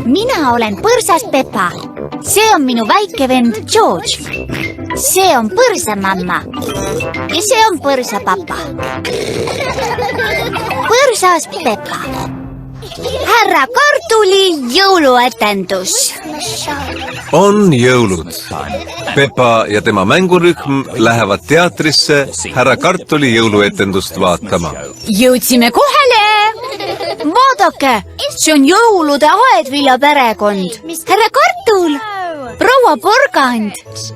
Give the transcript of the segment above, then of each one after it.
Mina olen põrsas Pepa. See on minu väike vend George. See on põrsamamma. Ja see on põrsapapa. Põrsas Pepa. Härra Kartuli jõuluetendus. On jõulud. Pepa ja tema mängurühm lähevad teatrisse härra Kartuli jõuluetendust vaatama. Jõudsime kohale. Vaadake, see on jõulude Aedvilja perekond. Härra Kartul, proua Porgand,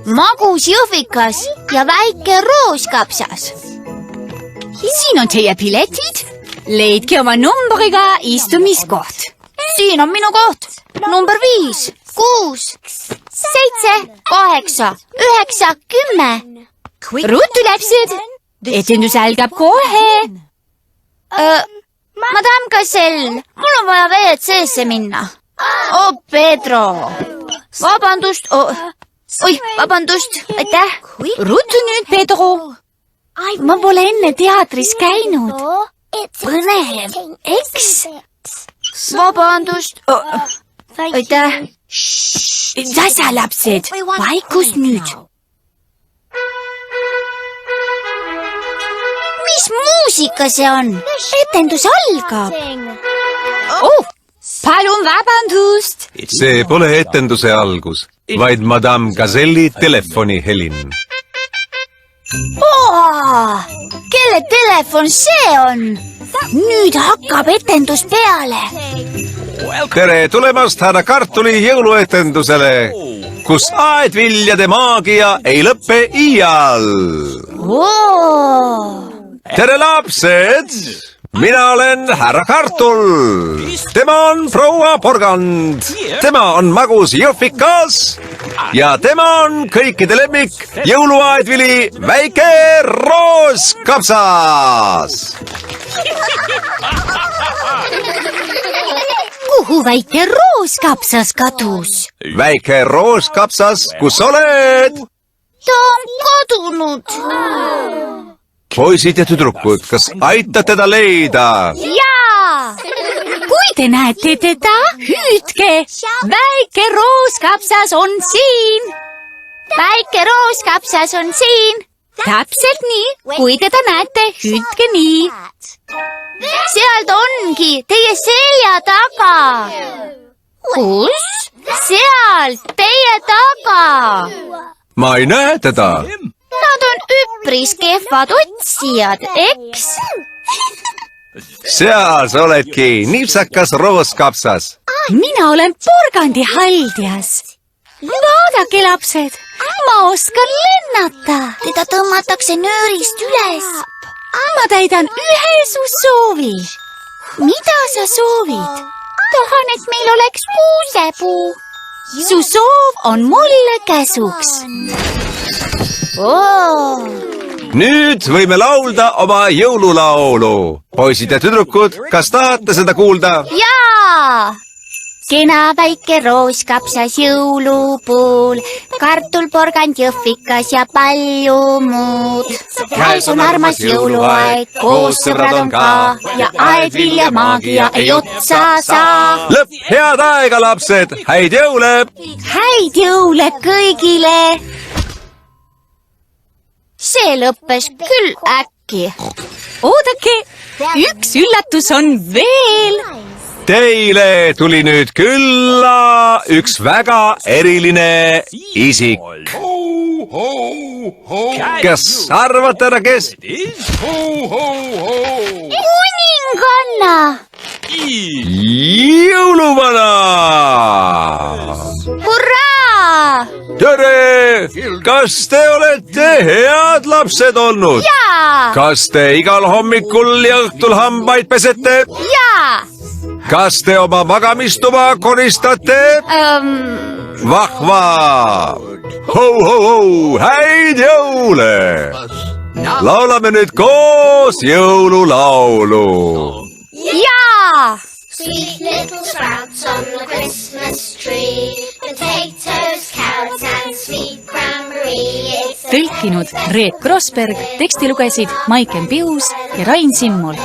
magus jõhvikas ja väike rooskapsas. Siin on teie piletid. Leidke oma numbriga istumiskoht. Siin on minu koht. Number 5, 6, 7, 8, 9, 10. Ruttu läpsed. Etendus algab kohe. Madame Cassell, mul on vaja WC-sse minna. Oh, Pedro. Vabandust. Oi, vabandust. Aitäh. Ruttu nüüd, Pedro. Ma pole enne teatris käinud. Põnev, eks? Vabandust. Aitäh. Tasa, lapsed. Vaikus nüüd. Mis muusika see on? Etendus algab. Oh, palun vabandust. See pole etenduse algus, vaid Madame Caselli telefonihelin. Kelle telefon see on? Nüüd hakkab etendus peale. Tere tulemast härra Kartuli jõuluetendusele, kus aedviljade maagia ei lõppe iial. Tere lapsed! Mina olen härra Kartul. Tema on proua Porgand. Tema on magus jõhvikas. Ja tema on kõikide lemmik jõuluaedvili väike rooskapsas. Kuhu väike rooskapsas kadus? Väike rooskapsas, kus oled? Ta on kadunud. Poisid ja tüdrukud, kas aitab teda leida? Jaa! Kui te näete teda, hüüdke! Väike rooskapsas on siin! Väike rooskapsas on siin! Täpselt nii, kui teda näete, hüüdke nii! Seal ta ongi, teie selja taga! Kus? Seal, teie taga! Ma ei näe teda. Nad on üpris kehvad otsijad, eks? Seal sa oledki, nipsakas rooskapsas. Mina olen Porgandi haldjas. Vaadake, lapsed, ma oskan lennata. Teda tõmmatakse nöörist üles. Ma täidan ühe su soovi. Mida sa soovid? Tahan, et meil oleks kuusepuu. Su soov on mulle käsuks. Nüüd võime laulda oma jõululaulu. Poisid ja tüdrukud, kas tahate seda kuulda? Jaa! Kena väike rooskapsas jõulupuul, kartul, porgand, jõhvikas ja palju muud. Käes on armas jõuluaeg, koos sõbrad on ka ja aedvilja maagia ei otsa saa. Lõpp head aega, lapsed! Häid jõule! Häid jõule kõigile! See lõppes küll äkki. Oodake, üks üllatus on veel. Teile tuli nüüd külla üks väga eriline isik. Kas arvate ära, kes? Kuninganna! Jõuluvana! Hurraa! Tere! Kas te olete head lapsed olnud? Jaa! Kas te igal hommikul ja õhtul hambaid pesete? Jaa! Kas te oma magamistuba koristate? Vahva! Ho! Häid jõule! Laulame nüüd koos jõululaulu. Jaa! Sweet little sprouts on the Christmas tree, potatoes, carrots and sweet cranberry. Tõlkinud Reet Grossberg, teksti lugesid Maiken Pius ja Rain Simmul.